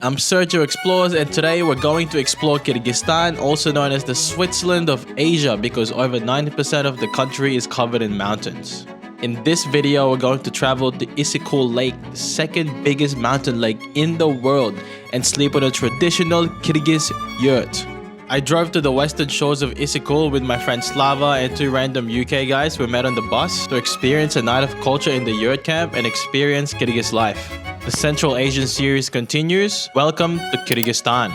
I'm Sergio Explores, and today we're going to explore Kyrgyzstan, also known as the Switzerland of Asia, because over 90% of the country is covered in mountains. In this video, we're going to travel to Issyk-Kul Lake, the second biggest mountain lake in the world, and sleep on a traditional Kyrgyz yurt. I drove to the western shores of Issyk-Kul with my friend Slawa and two random UK guys we met on the bus to experience a night of culture in the yurt camp and experience Kyrgyz life. The Central Asian series continues. Welcome to Kyrgyzstan.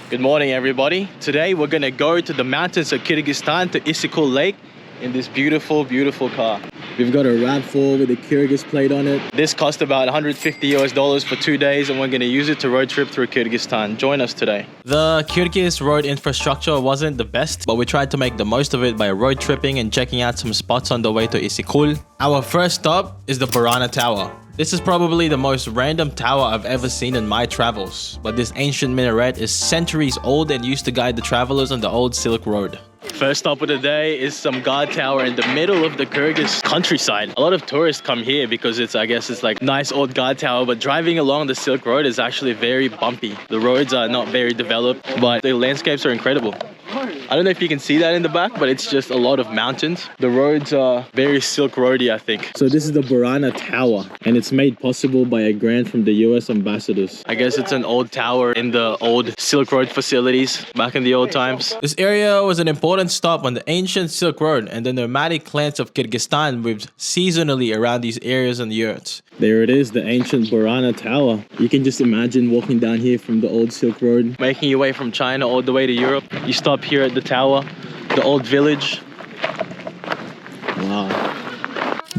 Good morning, everybody. Today we're gonna go to the mountains of Kyrgyzstan to Issyk-Kul Lake in this beautiful, beautiful car. We've got a RAV4 with a Kyrgyz plate on it. This cost about $150 for 2 days, and we're gonna use it to road trip through Kyrgyzstan. Join us today. The Kyrgyz road infrastructure wasn't the best, but we tried to make the most of it by road tripping and checking out some spots on the way to Issyk-Kul. Our first stop is the Burana Tower. This is probably the most random tower I've ever seen in my travels, but this ancient minaret is centuries old and used to guide the travelers on the old Silk Road. First stop of the day is some guard tower in the middle of the Kyrgyz countryside. A lot of tourists come here because I guess it's like nice old guard tower, but driving along the Silk Road is actually very bumpy. The roads are not very developed, but the landscapes are incredible. I don't know if you can see that in the back, but it's just a lot of mountains. The roads are very Silk Roady, I think. So this is the Burana Tower, and it's made possible by a grant from the US ambassadors. I guess it's an old tower in the old Silk Road facilities back in the old times. This area was an important stop on the ancient Silk Road, and the nomadic clans of Kyrgyzstan moved seasonally around these areas on the yurts. There it is, the ancient Burana Tower. You can just imagine walking down here from the old Silk Road. Making your way from China all the way to Europe. You stop here at the tower, the old village. Wow.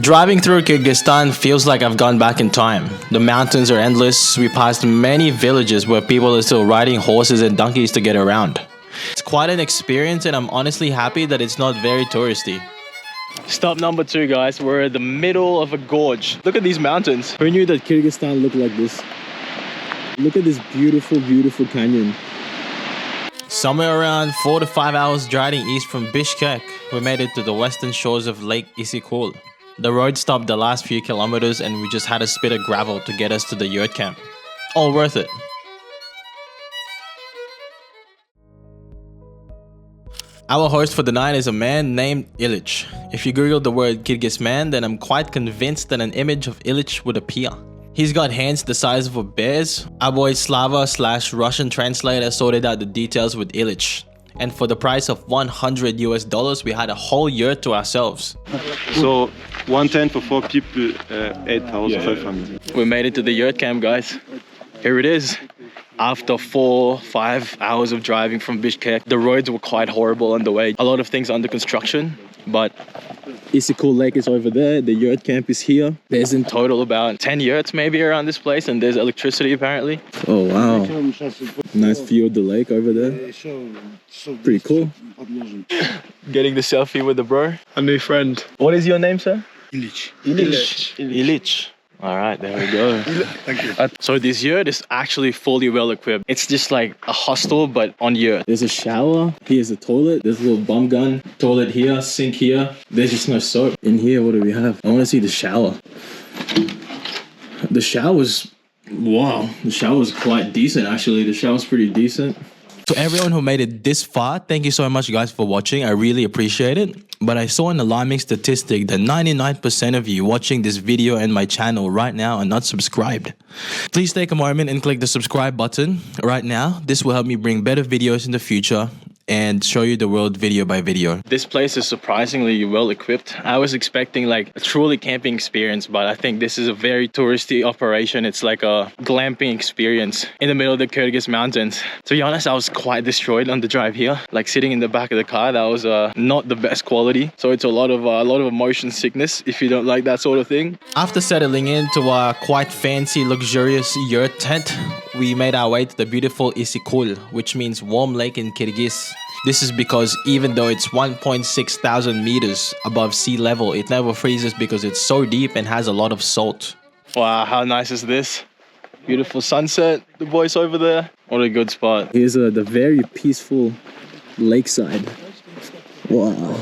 Driving through Kyrgyzstan feels like I've gone back in time. The mountains are endless. We passed many villages where people are still riding horses and donkeys to get around. It's quite an experience, and I'm honestly happy that it's not very touristy. Stop number 2, guys. We're at the middle of a gorge. Look at these mountains. Who knew that Kyrgyzstan looked like this? Look at this beautiful, beautiful canyon. Somewhere around 4 to 5 hours driving east from Bishkek, we made it to the western shores of Lake Issyk-Kul. The road stopped the last few kilometers, and we just had a spit of gravel to get us to the yurt camp. All worth it. Our host for the night is a man named Ilyich. If you Google the word Kyrgyz man, then I'm quite convinced that an image of Ilyich would appear. He's got hands the size of a bear's. Our boy Slava / Russian translator sorted out the details with Ilyich. And for the price of $100 we had a whole yurt to ourselves. So 110 for 4 people, 8,500. We made it to the yurt camp, guys. Here it is. After 4-5 hours of driving from Bishkek, the roads were quite horrible on the way. A lot of things under construction, but Issyk-Kul Lake is over there. The yurt camp is here. There's in total about 10 yurts maybe around this place, and there's electricity apparently. Oh wow, nice view of the lake over there. Pretty cool. Getting the selfie with the bro. A new friend. What is your name, sir? Ilyich. Ilyich. All right, there we go. Thank you. So this yurt is actually fully well equipped. It's just like a hostel, but on yurt. There's a shower. Here's a toilet. There's a little bomb gun. Toilet here, sink here. There's just no soap. In here, what do we have? I want to see the shower. The shower's... Wow. The shower's quite decent, actually. The shower's pretty decent. To everyone who made it this far, thank you so much, guys, for watching. I really appreciate it. But I saw an alarming statistic that 99% of you watching this video and my channel right now are not subscribed. Please take a moment and click the subscribe button right now. This will help me bring better videos in the future and show you the world video by video. This place is surprisingly well equipped. I was expecting like a truly camping experience, but I think this is a very touristy operation. It's like a glamping experience in the middle of the Kyrgyz mountains. To be honest, I was quite destroyed on the drive here. Like sitting in the back of the car, that was not the best quality. So it's a lot of motion sickness if you don't like that sort of thing. After settling into a quite fancy, luxurious yurt tent, we made our way to the beautiful Issyk-Kul, which means warm lake in Kyrgyz. This is because even though it's 1.6 thousand meters above sea level, it never freezes because it's so deep and has a lot of salt. Wow, how nice is this? Beautiful sunset, the voice over there. What a good spot. Here's the very peaceful lakeside. Wow.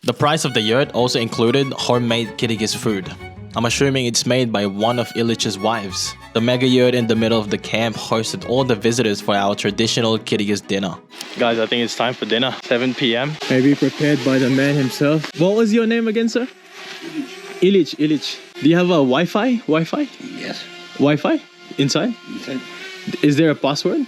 The price of the yurt also included homemade Kyrgyz food. I'm assuming it's made by one of Ilyich's wives. The mega yurt in the middle of the camp hosted all the visitors for our traditional Kyrgyz dinner. Guys, I think it's time for dinner. 7 p.m. Maybe prepared by the man himself. What was your name again, sir? Ilyich. Do you have a Wi-Fi? Yes. Wi-Fi? Inside? Inside. Is there a password?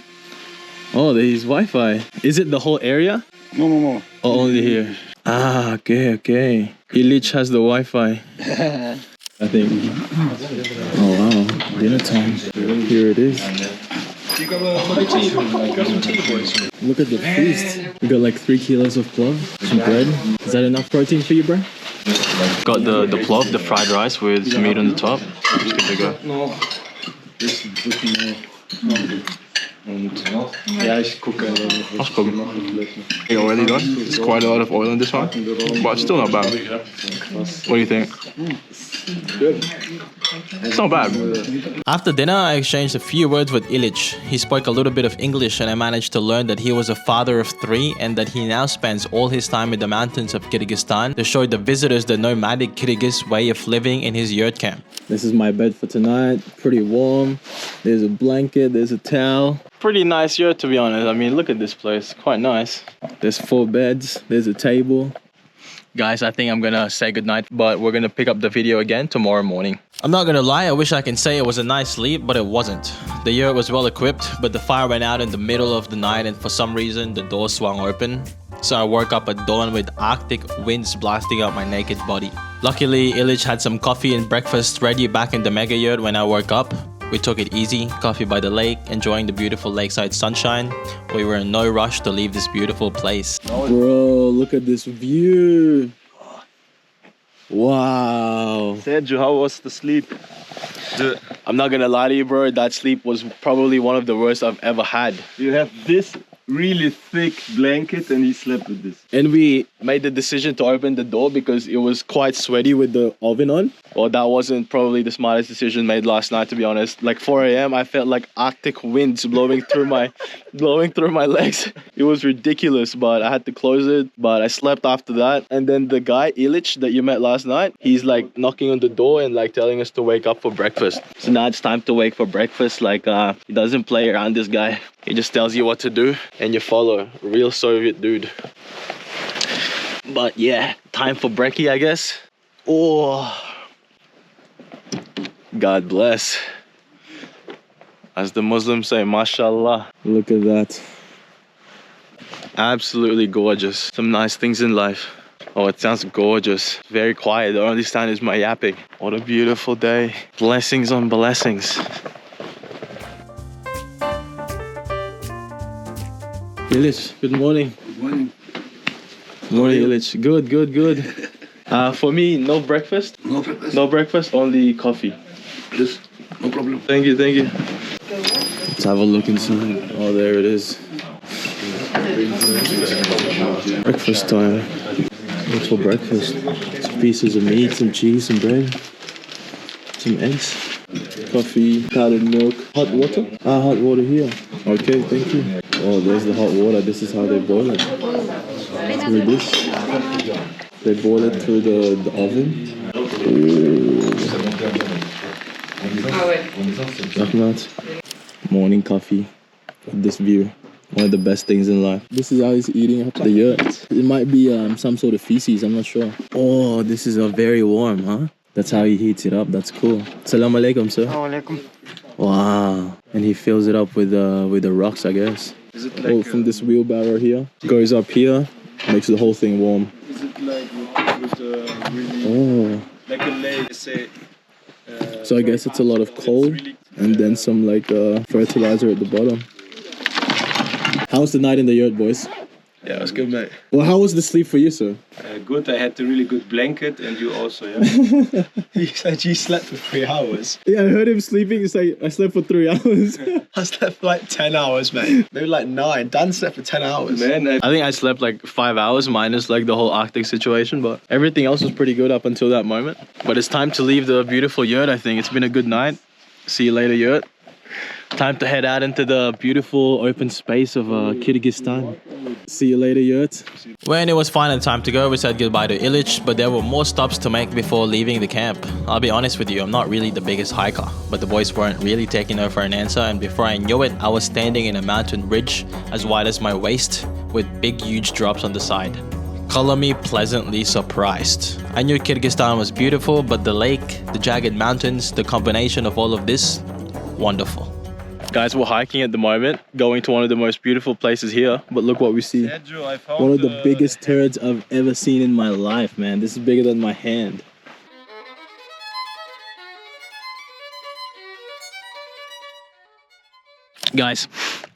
Oh, there is Wi-Fi. Is it the whole area? No. Oh, only here. Ah, okay. Ilyich has the Wi-Fi. I think. Oh wow, dinner time. Here it is. Look at the feast. We got like 3 kilos of plov, some bread. Is that enough protein for you, bro? Got the plov, the fried rice with meat on the top. Just give it a go. That's good. You already done? It's quite a lot of oil in this one, but it's still not bad. What do you think? Good. It's not bad. After dinner, I exchanged a few words with Ilyich. He spoke a little bit of English and I managed to learn that he was a father of 3 and that he now spends all his time in the mountains of Kyrgyzstan to show the visitors the nomadic Kyrgyz way of living in his yurt camp. This is my bed for tonight. Pretty warm. There's a blanket, there's a towel. Pretty nice yurt, to be honest. I mean, look at this place. Quite nice. There's 4 beds. There's a table. Guys, I think I'm gonna say goodnight, but we're gonna pick up the video again tomorrow morning. I'm not gonna lie, I wish I can say it was a nice sleep, but it wasn't. The yurt was well equipped, but the fire went out in the middle of the night and for some reason the door swung open. So I woke up at dawn with Arctic winds blasting out my naked body. Luckily, Ilyich had some coffee and breakfast ready back in the mega yurt when I woke up. We took it easy, coffee by the lake, enjoying the beautiful lakeside sunshine. We were in no rush to leave this beautiful place. Bro, look at this view. Wow. Sergio, how was the sleep? I'm not gonna lie to you, bro. That sleep was probably one of the worst I've ever had. You have this really thick blanket and he slept with this. And we made the decision to open the door because it was quite sweaty with the oven on. Well, that wasn't probably the smartest decision made last night, to be honest. Like 4 a.m. I felt like Arctic winds blowing through my legs. It was ridiculous, but I had to close it. But I slept after that. And then the guy, Ilyich, that you met last night, he's like knocking on the door and like telling us to wake up for breakfast. So now it's time to wake for breakfast. Like he doesn't play around, this guy. He just tells you what to do and you follow. Real Soviet dude. But yeah, time for brekkie, I guess. Oh, God bless. As the Muslims say, mashallah. Look at that. Absolutely gorgeous. Some nice things in life. Oh, it sounds gorgeous. Very quiet. The only sound is my yapping. What a beautiful day. Blessings on blessings. Ilyich, good morning. Good morning. Good morning, Ilyich. Good. For me, no breakfast? No breakfast? No breakfast, only coffee. Yes, no problem. Thank you. Let's have a look inside. Oh, there it is. Breakfast time. What's for breakfast? Some pieces of meat, some cheese, some bread, some eggs, coffee, powdered milk, hot water. Hot water here. Okay, thank you. Oh, there's the hot water. This is how they boil it. Through this. They boil it through the oven. Ahmad. Morning coffee. This view. One of the best things in life. This is how he's eating the yurt. It might be some sort of feces, I'm not sure. Oh, this is very warm, huh? That's how he heats it up. That's cool. Assalamu alaikum, sir. Alaikum. Wow. And he fills it up with the rocks, I guess. Is it like from this wheelbarrow here. Goes up here, makes the whole thing warm. Is it like with really like a lake, say? So I guess it's a lot of coal and then some like fertilizer at the bottom. How's the night in the yurt, boys? Yeah, it was good, mate. Well, how was the sleep for you, sir? Good. I had a really good blanket, and you also, yeah. He said you slept for 3 hours. Yeah, I heard him sleeping. He's like, I slept for 3 hours. I slept for like 10 hours, mate. Maybe like 9. Dan slept for 10 hours. Man, I think I slept like 5 hours minus like the whole Arctic situation, but everything else was pretty good up until that moment. But it's time to leave the beautiful yurt, I think. It's been a good night. See you later, yurt. Time to head out into the beautiful open space of Kyrgyzstan. See you later, Yurt. When it was finally time to go, we said goodbye to Illich, but there were more stops to make before leaving the camp. I'll be honest with you, I'm not really the biggest hiker, but the boys weren't really taking no for an answer, and before I knew it, I was standing in a mountain ridge as wide as my waist with big huge drops on the side. Color me pleasantly surprised. I knew Kyrgyzstan was beautiful, but the lake, the jagged mountains, the combination of all of this, wonderful. Guys, we're hiking at the moment, going to one of the most beautiful places here, but look what we see. Sergio, I found One of the biggest turds I've ever seen in my life, man. This is bigger than my hand. Guys,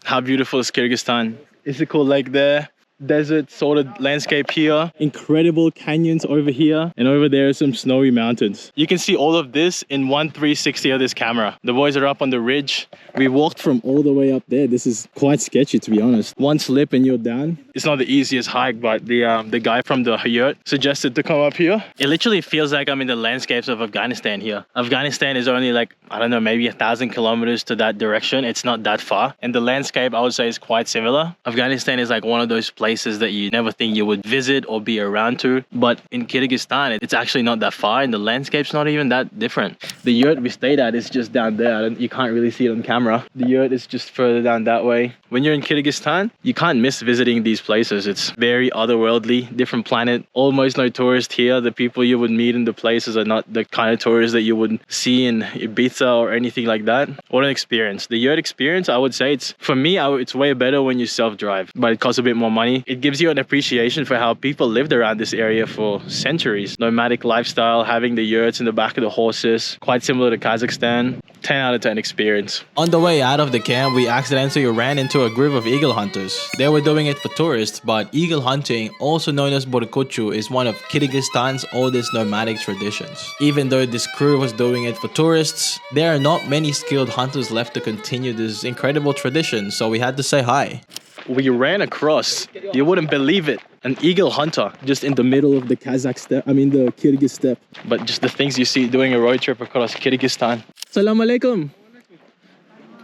how beautiful is Kyrgyzstan? Issyk-Kul Lake there. Desert sort of landscape here, incredible canyons over here, and over there are some snowy mountains. You can see all of this in 1/360 of this camera. The boys are up on the ridge. We walked from all the way up there. This is quite sketchy, to be honest. One slip and you're down. It's not the easiest hike, but the guy from the Yurt suggested to come up here. It literally feels like I'm in the landscapes of Afghanistan here. Afghanistan is only like, I don't know, maybe 1,000 kilometers to that direction. It's not that far, and the landscape I would say is quite similar. Afghanistan is like one of those places that you never think you would visit or be around to, but in Kyrgyzstan it's actually not that far, and the landscape's not even that different. The yurt we stayed at is just down there. You can't really see it on camera. The yurt is just further down that way. When you're in Kyrgyzstan, you can't miss visiting these places. It's very otherworldly, different planet. Almost no tourists here. The people you would meet in the places are not the kind of tourists that you would see in Ibiza or anything like that. What an experience. The yurt experience, I would say, for me it's way better when you self-drive, but it costs a bit more money. It gives you an appreciation for how people lived around this area for centuries. Nomadic lifestyle, having the yurts in the back of the horses, quite similar to Kazakhstan. 10 out of 10 experience. On the way out of the camp, we accidentally ran into a group of eagle hunters. They were doing it for tourists, but eagle hunting, also known as Borkochu, is one of Kyrgyzstan's oldest nomadic traditions. Even though this crew was doing it for tourists, there are not many skilled hunters left to continue this incredible tradition, so we had to say hi. We ran across, you wouldn't believe it, an eagle hunter just in the middle of the the Kyrgyz steppe. But just the things you see doing a road trip across Kyrgyzstan. Assalamu alaikum.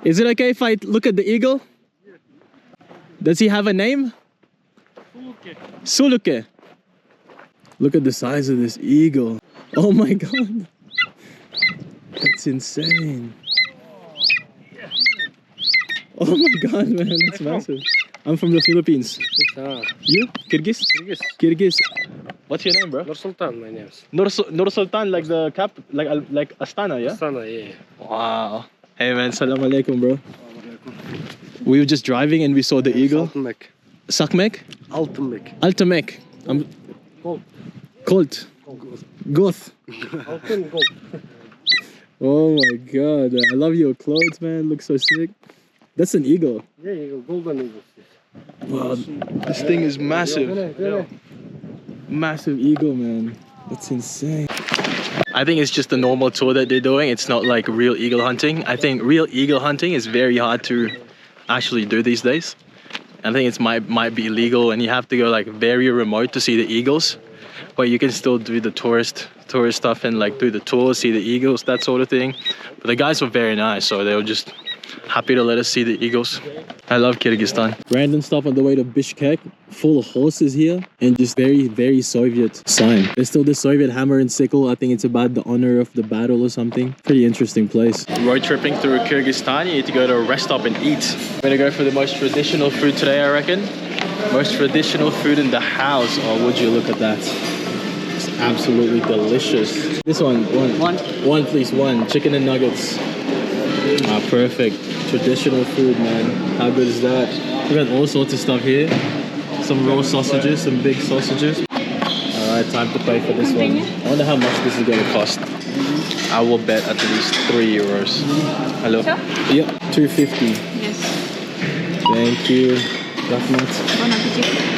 Is it okay if I look at the eagle? Does he have a name? Suluke. Look at the size of this eagle. Oh my god. That's insane. Oh my god, man, that's massive. I'm from the Philippines. You? Kyrgyz? Kyrgyz. What's your name, bro? Nur Sultan, my name. Nur Sultan, like the cap, like Astana, yeah? Astana, yeah. Wow. Hey man, salam alaikum, bro. We were just driving and we saw the eagle. Altınmek. Sakmek? Altınmek. Altamek. Colt. Goth. Altın gold. Oh my god, I love your clothes, man. Looks so sick. That's an eagle. Yeah, eagle, golden eagle. Wow, this thing is massive. Massive eagle, man. That's insane. I think it's just a normal tour that they're doing. It's not like real eagle hunting. I think real eagle hunting is very hard to actually do these days. I think it might be illegal, and you have to go like very remote to see the eagles. But you can still do the tourist stuff and like do the tour, see the eagles, that sort of thing. But the guys were very nice, so they were just happy to let us see the eagles. I love Kyrgyzstan. Random stop on the way to Bishkek, full of horses here, and just very, very Soviet sign. There's still the Soviet hammer and sickle. I think it's about the honor of the battle or something. Pretty interesting place. Road tripping through Kyrgyzstan, you need to go to a rest stop and eat. We're gonna go for the most traditional food today, I reckon. Most traditional food in the house. Oh, would you look at that? It's absolutely delicious. This one please, one. Chicken and nuggets. Ah, perfect. Traditional food, man. How good is that? We got all sorts of stuff here. Some raw sausages, some big sausages. Alright, time to pay for this one. I wonder how much this is going to cost. I will bet at least €3. Hello? Yep, 250. Yes. Thank you. Bon appetit.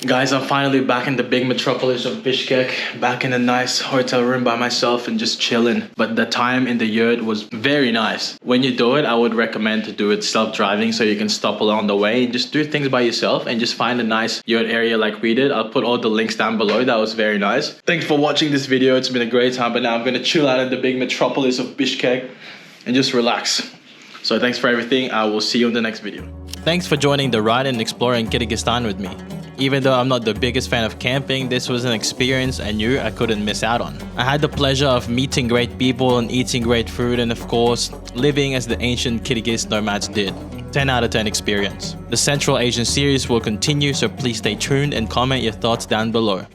Guys, I'm finally back in the big metropolis of Bishkek, back in a nice hotel room by myself and just chilling. But the time in the yurt was very nice. When you do it, I would recommend to do it self-driving so you can stop along the way and just do things by yourself and just find a nice yurt area like we did. I'll put all the links down below. That was very nice. Thanks for watching this video. It's been a great time, but now I'm going to chill out in the big metropolis of Bishkek and just relax. So thanks for everything. I will see you in the next video. Thanks for joining the ride and exploring Kyrgyzstan with me. Even though I'm not the biggest fan of camping, this was an experience I knew I couldn't miss out on. I had the pleasure of meeting great people and eating great food, and of course, living as the ancient Kyrgyz nomads did. 10 out of 10 experience. The Central Asian series will continue, so please stay tuned and comment your thoughts down below.